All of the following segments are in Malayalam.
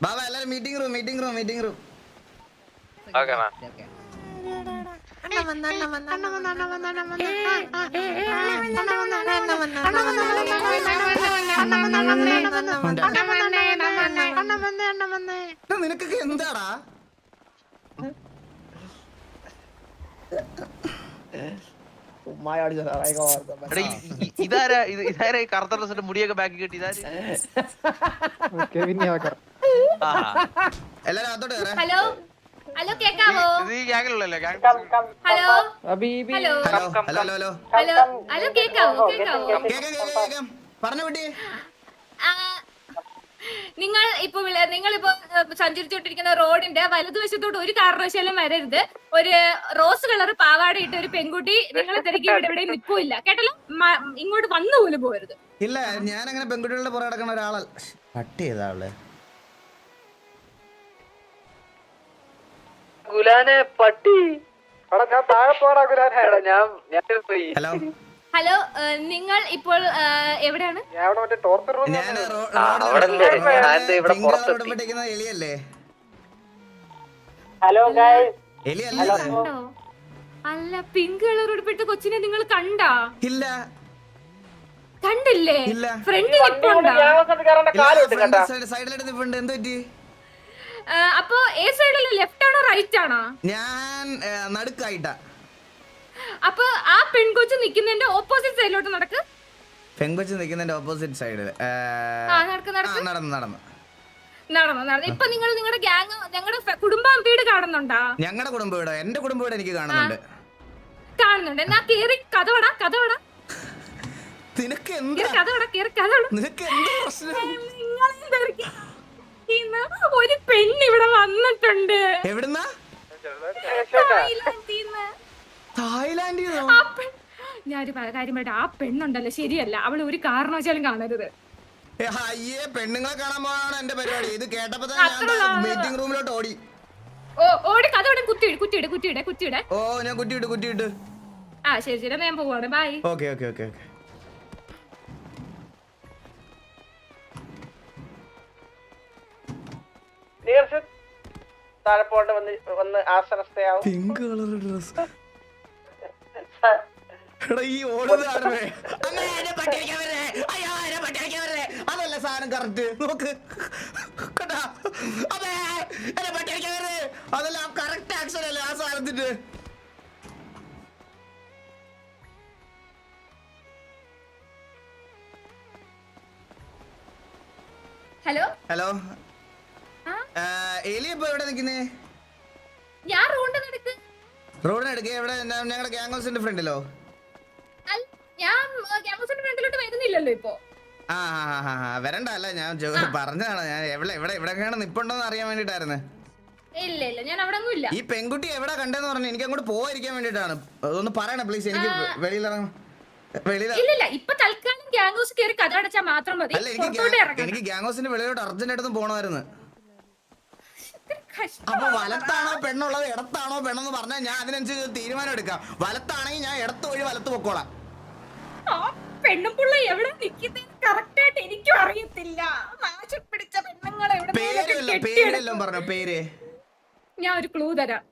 ബാബാ എല്ലാരും മീറ്റിംഗ് റൂം. ഓക്കേ മാ. നിനക്കൊക്കെ എന്താടാ? ഇതാരാ കറുത്ത ഡ്രസ്സിന്റെ മുടിയൊക്കെ ബാക്കി കെട്ടി ഇതാര്? എല്ലാരും അതോട്ട് കയറാ. ഹലോ ഹലോ കേക്കാവോ? ഇത് ഈ ഗ്യാങ്ങിലുള്ളല്ലേ? Hello hello hello hello hello കേക്കാവോ? കേക്കാം. പറഞ്ഞു വിട്ടി. നിങ്ങളിപ്പോ സഞ്ചരിച്ചോണ്ടിരിക്കുന്ന റോഡിന്റെ വലതുവശത്തോട്ട് ഒരു കാരണവശാലും വരരുത്. ഒരു റോസ് കളർ പാവാട ഇട്ട ഒരു പെൺകുട്ടി നിങ്ങളെ തിരക്കി ഇവിടെ നിൽക്കൂല്ല കേട്ടല്ലോ. ഇങ്ങോട്ട് വന്നു പോലും പോരുത്. ഇല്ല, ഞാൻ അങ്ങനെ പെൺകുട്ടികളുടെ പുറകെ നടക്കുന്ന ഒരാളല്ല. പട്ടി ഏതാ അവള്? ഗുലാനെ പട്ടി. ഞാൻ താഴെ പോടാ ഗുലാനെ. ഞാൻ ഹലോ ഹലോ നിങ്ങൾ ഇപ്പോൾ എവിടെയാണ്? ഞാൻ എലിയല്ലേ? ഹലോ എലിയല്ലേ? അല്ല, പിങ്ക് കളർ ഉടുപ്പിട്ട കൊച്ചിനെ നിങ്ങൾ കണ്ടാ? ഇല്ല. കണ്ടില്ലേ? ഇല്ല. ഫ്രണ്ട് നിൽപ്പുണ്ടാ? സൈഡിലെടുത്ത് നിൽപ്പുണ്ട്. എന്ത് പറ്റി? അപ്പൊ ഏ സൈഡിൽ ലെഫ്റ്റ് ആണോ റൈറ്റ് ആണോ? ഞാൻ നടുക്കായിട്ടാ. അപ്പൊ ആ പെൺകൊച്ചു നിക്കുന്നതിന്റെ ഓപ്പോസിറ്റ് സൈഡിലോട്ട് നടക്ക്. പെൺകൊച്ചു നിൽക്കുന്നതിന്റെ ഓപ്പോസിറ്റ് സൈഡിൽ നടന്നു. ഇപ്പൊ നിങ്ങൾ നിങ്ങളുടെ ഗ്യാങ് ഞങ്ങളുടെ കുടുംബം വീട് കാണുന്നുണ്ടാ? ഞങ്ങളുടെ കുടുംബ വീടോ? എന്റെ കുടുംബ വീട് എനിക്ക് കാണുന്നുണ്ട്. എന്നാ കേറി കഥവട. നിനക്ക് എന്താ? നിനക്ക് എന്താ പ്രശ്നം? ഒരു പെണ്ണ് ഇവിടെ വന്നിട്ടുണ്ട്. എവിടുന്നാ? തായ്ലാൻഡിൽ. ഞാനൊരു കാര്യം പറയട്ടെ, ആ പെണ്ണുണ്ടല്ലോ ശരിയല്ല. അവള് ഒരു കാരണവശാലും കാണരുത്. അയ്യേ, പെണ്ണുങ്ങളെ കാണാൻ പോകാനാണ് എന്റെ പരിപാടി. ഇത് കേട്ടപ്പോ മീറ്റിംഗ് റൂമിലോട്ട് ഓടി. ഓടി കഥ കുറ്റിയിടെ. ഓ, ഞാൻ കുറ്റിയിട്ട്. ആ ശരി ഞാൻ പോവാണ്. ബൈ. ഓക്കെ. താഴെ പോകേണ്ട വന്ന് ആശ്രസ്ഥയാവും. Pink colour dress. ഈ ഓടുന്നതാണ് അതല്ല സാധനം. കറക്റ്റ് നോക്ക് കേട്ടാ. അതെല്ലാം കറക്റ്റ് ആക്ഷൻ അല്ലേ ആ സാധനത്തിന്റെ? ഹലോ എലി ഇപ്പൊ എവിടെ നിക്കുന്നേ? ഞാൻ റോഡിനടുക്ക്. എവിടെ? ഞങ്ങളുടെ ഗ്യാങ് ഹൗസിന്റെ ഫ്രണ്ടിലോ? ഞാൻ ക്യാമ്പസിന്റെ ഫ്രണ്ടിലോട്ട് വരുന്നില്ലല്ലോ ഇപ്പൊ. വരണ്ട. അല്ല, ഞാൻ പറഞ്ഞതാണ്. ഞാൻ എവിടെയാണ് നിപ്പുണ്ടോന്ന് അറിയാൻ വേണ്ടിട്ടായിരുന്നു. ഇല്ല ഞാൻ അവിടെ ഇല്ല. ഈ പെൺകുട്ടി എവിടെ കണ്ടെന്ന് പറഞ്ഞു. എനിക്ക് അങ്ങോട്ട് പോവാതിരിക്കാൻ വേണ്ടിട്ടാണ്. ഒന്ന് പറയണേ പ്ലീസ്. എനിക്ക് ഇല്ല ഇപ്പൊ തൽക്കാലം ഗ്യാങ് ഹൗസ് കയറി കഥ അടച്ചാൽ മാത്രം മതി. അല്ല, എനിക്ക് ഗ്യാങ് ഹൗസിന്റെ വെളിയിലോട്ട് അർജന്റായിട്ടൊന്നും പോണമായിരുന്നു. അപ്പൊ വലത്താണോ പെണ്ണുള്ളത്, ഇടത്താണോ പെണ്ണെന്ന് പറഞ്ഞാൽ ഞാൻ അതിനനുസരിച്ച് തീരുമാനം എടുക്കാം. വലത്താണെങ്കിൽ ഞാൻ ഇടത്ത് വഴി വലത്ത് പൊക്കോളാം. പെണ്ണും പുള്ള എവിടെ നിൽക്കുന്നത് കറക്റ്റ് ആയിട്ട് എനിക്കും അറിയത്തില്ല. പിടിച്ച പെണ്ണുങ്ങളെ പേരെല്ലാം പറഞ്ഞോ. പേര് ഞാൻ ഒരു ക്ലൂ തരാം.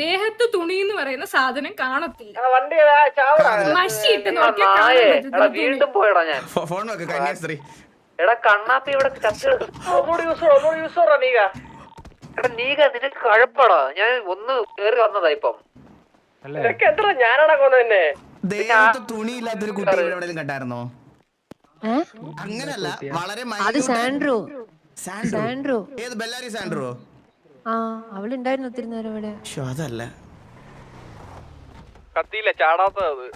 ദേഹത്ത് തുണി എന്ന് പറയുന്ന സാധനം കാണത്തില്ല. മഷി ഇട്ട് നോക്കിയാൽ വീണ്ടും പോയടാ ഞാൻ. ഫോൺ വെക്ക് കന്യാസ്ത്രീ. എടാ കണ്ണാപ്പി ഇവിടെ നീക നിനക്ക് കഴപ്പടാ. ഞാൻ ഒന്ന് കേറി വന്നതാ ഇപ്പം. ഞാനാണോ കൊന്നെ? ദേഹത്ത് തുണി ഇല്ലാത്തൊരു കുട്ടി എവിടെയെങ്കിലും കണ്ടായിരുന്നോ? അങ്ങനല്ല, വളരെ സാൻഡ്രോ. ഏത്? ബെല്ലാരി സാൻഡ്രോ? അവളുണ്ടായിരുന്നു ഒത്തിരി നേരം ഇവിടെ. അതല്ല, കത്തിയില്ല ചാടാത്തത്.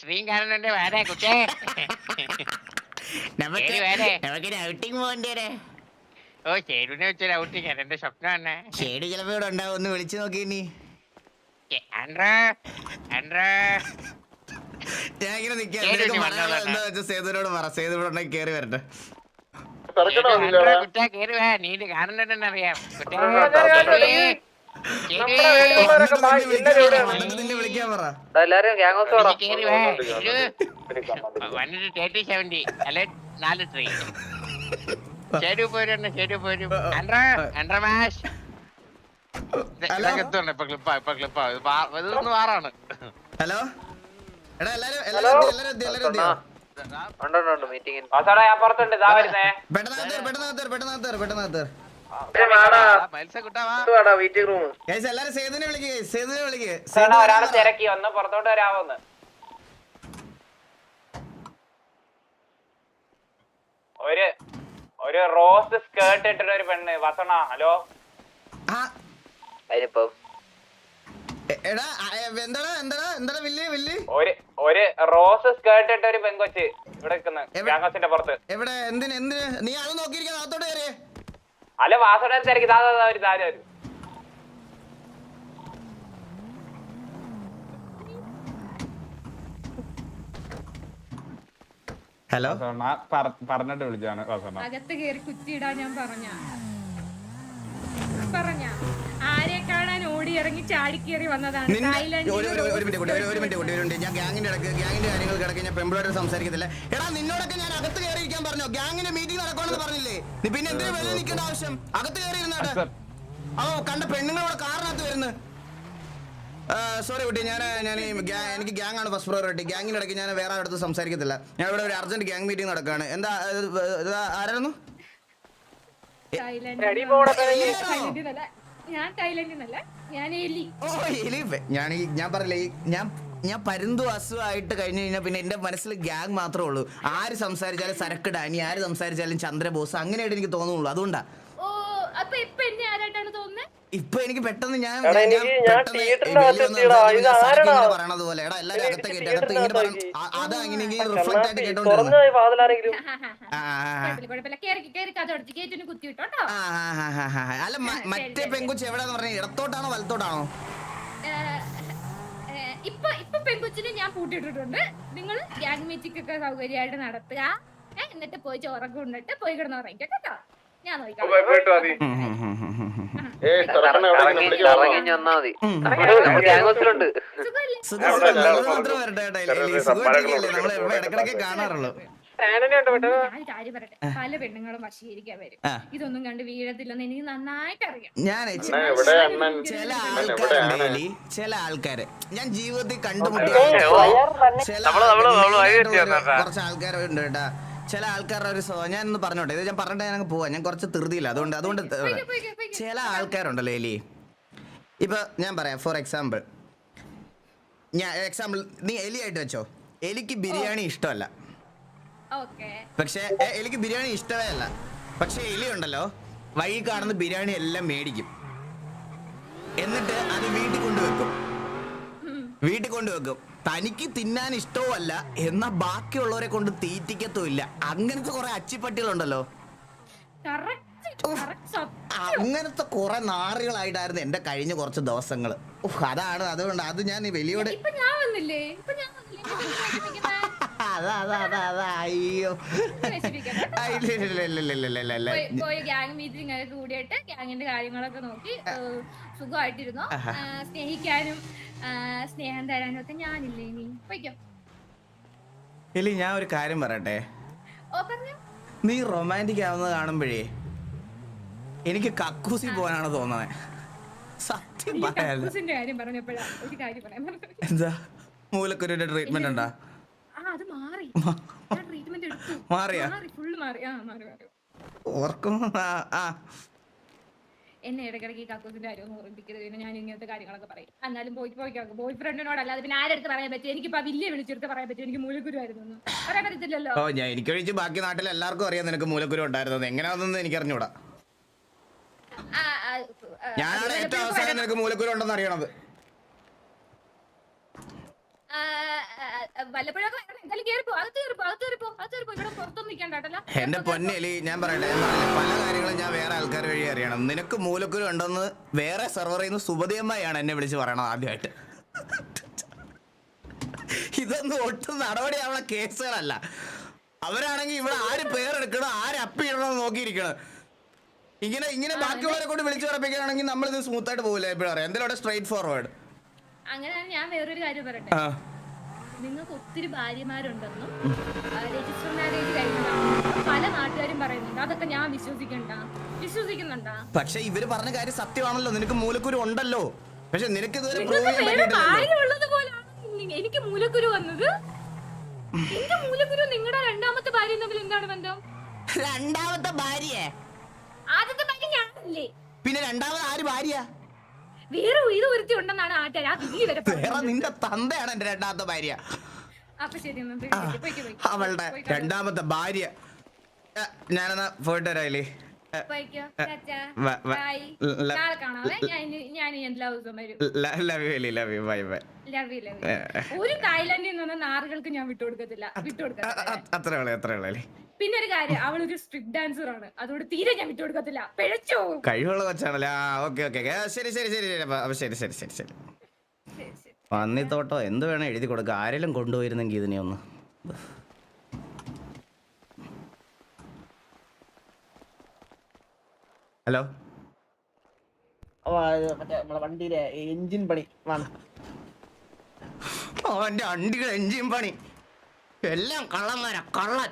ശ്രീകാരനുണ്ട്. വേറെ കുട്ടേ ഔട്ടിങ് പോകണ്ടേ? ഓ ഷേരുവിനെ വെച്ചൊരു ഔട്ടിങ് എന്റെ സ്വപ്നമാണ്. ഷേഡ് ചിലപ്പോ ഇവിടെ ഉണ്ടാവും. ഒന്ന് വിളിച്ചു നോക്കി. ഞാൻ ഇങ്ങനെ നിൽക്കാം. എന്താ വെച്ചാൽ സേതുവിനോട് പറ. സേതു ഇവിടെ ഉണ്ടെങ്കിൽ കേറി വരട്ടെ. കുട്ടാ കേറി വാ, നീ ഇത് കാണുന്നുണ്ടെന്ന് അറിയാം. കുട്ടാ, നിന്നെ വിളിക്കാൻ പറ. എല്ലാരും ഗ്യാങ് ഹൗസ് വേണം. കേറി വാ. 130-70 അല്ലെ 4 ട്രീ. ശരി പോരും, ശരി പോരും. അൻഡ്ര മാഷ്. ഇതൊക്കെ എത്തുണ്ട് ഇപ്പൊ ക്ലിപ്പാ. ഇതൊന്ന് വാറാണ്. ഹലോ എടാ എല്ലാരും ഉണ്ട് മീറ്റിംഗ്. പുറത്തുണ്ട് ഇതാ വരുന്നേ. പെട്ടെന്ന് മത്സ്യ കുട്ടാ വാ. മീറ്റിംഗ് റൂം എല്ലാരും സേതുവിനെ വിളിക്കേ ഒരാളെ തിരക്കി വന്ന് പുറത്തോട്ട് വരാവോന്ന്. ഒരു റോസ് സ്കേർട്ട് ഇട്ടിട്ട് ഒരു പെണ്ണ്. വസണ ഹലോ. അതിനിപ്പോ എടാ എന്താ വില്ല് ഒരു റോസ് സ്കേർട്ട് ഇട്ട ഒരു പെങ്കൊച്ച് ഇവിടെ ക്യാമ്പസിന്റെ പുറത്ത്. എവിടെ എന്തിന് നീ അത് നോക്കിയിരിക്കാൻ അകത്തോട്ട് കയറിയേ. അല്ല വാസണ തിരക്കി ഒരു താരം. ഹലോ പറഞ്ഞിട്ട് വിളിച്ചാണ് അകത്ത് കയറി കുറ്റിയിടാൻ ഞാൻ പറഞ്ഞ ആരെ കാണാൻ ഓടി ഇറങ്ങി ചാടിക്കേറി വന്നതാണ്. ഒരു മിനിറ്റ് ഞാൻ ഗ്യാങ്ങിന്റെ കാര്യങ്ങൾ കിടക്കി ഞാൻ പെമ്പിളോട് സംസാരിക്കത്തില്ല. എടാ നിന്നോടൊക്കെ ഞാൻ അകത്ത് കയറിയിരിക്കാൻ പറഞ്ഞോ? ഗ്യാങ്ങിന്റെ മീറ്റിംഗ് നടക്കണമെന്ന് പറഞ്ഞില്ലേ? നീ പിന്നെ എന്തിനാ വെളിയിൽ നിൽക്കേണ്ട ആവശ്യം? അകത്ത് കയറി ഇരുന്നാട്ടെ. കണ്ട പെണ്ണുങ്ങളോട് കാറിനകത്ത് വരുന്നു. സോറി കുട്ടി, എനിക്ക് ഗ്യാങ് ആണ് ഫസ്റ്റ് പ്രയോറിറ്റി. ഗ്യാങ്ങിന്റെ ഇടയ്ക്ക് ഞാൻ വേറെ അടുത്ത് സംസാരിക്കത്തില്ല. ഞാൻ ഇവിടെ ഒരു അർജന്റ് ഗ്യാങ് മീറ്റിംഗ് നടക്കുകയാണ്. എന്താ ആരായിരുന്നു? ഞാൻ പറയില്ലേ, ഞാൻ പരുന്തു അസുഖമായിട്ട് കഴിഞ്ഞു കഴിഞ്ഞാൽ പിന്നെ എന്റെ മനസ്സിൽ ഗ്യാങ് മാത്രമേ ഉള്ളൂ. ആര് സംസാരിച്ചാലും സരക്ക് ഡാനി, ആര് സംസാരിച്ചാലും ചന്ദ്രബോസ്, അങ്ങനെയായിട്ട് എനിക്ക് തോന്നുള്ളൂ. അതുകൊണ്ടാ ഇപ്പൊ എനിക്ക് പെട്ടെന്ന് ഞാൻ പറയണത് പോലെ എടാ എല്ലാരും അകത്ത് കയറ്റി അകത്ത് ഇങ്ങനെ അത് അങ്ങനെ റിഫ്ലക്ട് ആയിട്ട് കേട്ടോണ്ടിരുന്നു. അല്ല മറ്റേ പെങ്കുച്ച് എവിടെന്ന് പറഞ്ഞ ഇടത്തോട്ടാണോ വലത്തോട്ടാണോ? ഇപ്പൊ പെങ്കുച്ചിനെ ഞാൻ പൂട്ടിയിട്ടിട്ടുണ്ട്. നിങ്ങൾ ഗ്യാങ് മീറ്റിംഗ് ഒക്കെ സൗകര്യമായിട്ട് നടത്തുക. എന്നിട്ട് പോയി ചോറൊക്കെ ഉണ്ടിട്ട് പോയി കിടന്ന് ഉറങ്ങിക്കോ കേട്ടോ. ഞാൻ നോക്കാം. ഇടക്കിടക്ക് കാണാറുള്ളൂ. കാര്യം പറയട്ടെ, പല പെണ്ണുങ്ങളും വശീകരിക്കാൻ വരും. ഇതൊന്നും കണ്ട് വീഴത്തില്ലെന്ന് എനിക്ക് നന്നായിട്ട് അറിയാം. ചില ആൾക്കാര് ഞാൻ ജീവിതത്തിൽ കണ്ടുമുട്ടിയ കുറച്ച് ആൾക്കാരുണ്ട് കേട്ടാ. ചില ആൾക്കാരുടെ ഒരു ഞാൻ ഒന്ന് പറഞ്ഞോട്ടെ, ഇത് ഞാൻ പറഞ്ഞിട്ട് ഞാൻ പോവാ. ഞാൻ കുറച്ച് ധൃതിയില്ല, അതുകൊണ്ട് ചില ആൾക്കാരുണ്ടല്ലോ എലി. ഇപ്പൊ ഞാൻ പറയാം, ഫോർ എക്സാമ്പിൾ നീ എലി ആയിട്ട് വെച്ചോ. എലിക്ക് ബിരിയാണി ഇഷ്ടമല്ല, പക്ഷെ എലിക്ക് ബിരിയാണി ഇഷ്ടമേ അല്ല. പക്ഷെ എലി ഉണ്ടല്ലോ വഴി കാണുന്ന ബിരിയാണി എല്ലാം മേടിക്കും. എന്നിട്ട് അത് വീട്ടിൽ കൊണ്ടുവെക്കും. തനിക്ക് തിന്നാൻ ഇഷ്ടവുമല്ല, എന്നാ ബാക്കിയുള്ളവരെ കൊണ്ട് തീറ്റിക്കത്തുമില്ല. അങ്ങനത്തെ കുറെ അച്ചിപ്പട്ടികളുണ്ടല്ലോ. അങ്ങനത്തെ കുറെ നാറികളായിട്ടായിരുന്നു എന്റെ കഴിഞ്ഞ കുറച്ച് ദിവസങ്ങള്. അതുകൊണ്ട് അത് ഞാൻ വലിയോട് അയ്യോ ഗ്യാങ് മീറ്റിംഗ് ഒക്കെ കൂടിയിട്ട് ഗ്യാങ്ങിന്റെ കാര്യങ്ങളൊക്കെ നോക്കി സുഖമായിട്ടിരുന്നോ. സ്നേഹിക്കാനും സ്നേഹം തരാനും ഒക്കെ ഞാനില്ലേ. നീ പോയിക്കോ. ഇല്ല, ഞാൻ ഒരു കാര്യം പറയട്ടെ. നീ റൊമാൻറ്റിക് ആവുന്നത് കാണുമ്പോഴേ എനിക്ക് കക്കൂസി പോകാനാണ് തോന്നുന്നത്. സത്യം എന്താ മൂലക്കുരുവിന്റെ ട്രീറ്റ്മെന്റ് ഉണ്ടാ? എന്നെ ഇടയ്ക്കിടയ്ക്ക് കക്കൂസിന്റെ കാര്യം ഓർമ്മിപ്പിക്കരുത്. പിന്നെ ഞാൻ ഇങ്ങനത്തെ കാര്യങ്ങളൊക്കെ പറയും. എന്നാലും ബോയ് ഫ്രണ്ടിനോട് അല്ലാതെ പിന്നെ ആരെടുത്ത് പറയാൻ പറ്റും? എനിക്കിപ്പോ വലിയ വിളിച്ചെടുത്ത് പറയാൻ പറ്റും എനിക്ക് മൂലക്കുരുവായിരുന്നു പറയാൻ പറ്റത്തില്ലല്ലോ. എനിക്കൊഴിച്ച് ബാക്കി നാട്ടിൽ എല്ലാവർക്കും അറിയാം നിനക്ക് മൂലക്കുരു ഉണ്ടായിരുന്നത്. എങ്ങനെയാണെന്ന് എനിക്ക് അറിഞ്ഞൂടാ. ഞാനാണ് ഏറ്റവും അവസാനം നിനക്ക് മൂലക്കുരു ഉണ്ടെന്ന് അറിയണത്. എന്റെ പൊന്നേലി, ഞാൻ പറയട്ടെ, പല കാര്യങ്ങളും ഞാൻ വേറെ ആൾക്കാർ വഴി അറിയണം. നിനക്ക് മൂലക്കുരു ഉണ്ടെന്ന് വേറെ സെർവറിൽ നിന്ന് സുബതിയമ്മയാണ് എന്നെ വിളിച്ച് പറയണത് ആദ്യമായിട്ട്. ഇതൊന്നും ഒട്ടും നടപടിയാവുന്ന കേസുകളല്ല. അവരാണെങ്കിൽ ഇവിടെ ആര് പേരെടുക്കണം ആര് അപ്പിടണം നോക്കിയിരിക്കണം. ഇങ്ങനെ ബാക്കിയുള്ളവരെ കൊണ്ട് വിളിച്ചു പറപ്പിക്കുകയാണെങ്കിൽ നമ്മളിത് സ്മൂത്ത് ആയിട്ട് പോകില്ല. എപ്പോഴും അറിയാം എന്തെങ്കിലും സ്ട്രൈറ്റ് ഫോർവേഡ്. അങ്ങനെ ഞാൻ വേറൊരു കാര്യം പറയട്ടെ. നിങ്ങൾക്ക് ഒത്തിരി ഭാര്യമാരുണ്ടെന്നും രജിസ്റ്റർ മാരേജ് കഴിഞ്ഞതാണെന്നും പല നാട്ടുകാരും പറയുന്നുണ്ട്. അതൊക്കെ ഞാൻ വിശ്വസിക്കുന്നുണ്ടാ? പക്ഷെ ഇവര് പറഞ്ഞ കാര്യം സത്യമാണല്ലോ. നിനക്ക് മൂലക്കുരു ഉണ്ടല്ലോ. പക്ഷെ നിനക്ക് ഇതുവരെ എനിക്ക് മൂലക്കുരു വന്നത്. എന്റെ മൂലക്കുരു നിങ്ങളുടെ രണ്ടാമത്തെ ഭാര്യ തമ്മിൽ എന്താണ് ബന്ധം? രണ്ടാമത്തെ ഭാര്യ? ആദ്യത്തെ ഭാര്യ ഞാനല്ലേ. പിന്നെ രണ്ടാമത് ആര് ഭാര്യ? വേറെ ഇത് ഒരുത്തി ഉണ്ടെന്നാണ് നിന്റെ തന്തയാണ് എന്റെ രണ്ടാമത്തെ ഭാര്യ. അവളുടെ രണ്ടാമത്തെ ഭാര്യ. ഞാനെന്നാ പോയിട്ട് വരാല്ലേ. ഒരു തായ്ലൻഡിൽ നിന്ന് നാറുകൾക്ക് ഞാൻ വിട്ടുകൊടുക്കത്തില്ല. പിന്നെ ഒരു കാര്യം, അവളൊരു സ്ട്രിപ്പ് ഡാൻസർ ആണ്. അതുകൊണ്ട് തീരെ ഞാൻ വിട്ടുകൊടുക്കത്തില്ല. പിഴച്ചോ കഴിവുള്ള കൊച്ചാണല്ലേ. ഓക്കെ ശരി പന്നിത്തോട്ടോ എന്ത് വേണം എഴുതി കൊടുക്കുക. ആരെങ്കിലും കൊണ്ടുപോയിരുന്നെങ്കിൽ ഇതിനെ ഒന്ന്. ഹലോ, നമ്മളെ വണ്ടിയിലെ എഞ്ചിൻ പണി. അവന്റെ വണ്ടിയുടെ എഞ്ചിൻ പണി എല്ലാം കള്ളന്മാരാ. കള്ളൻ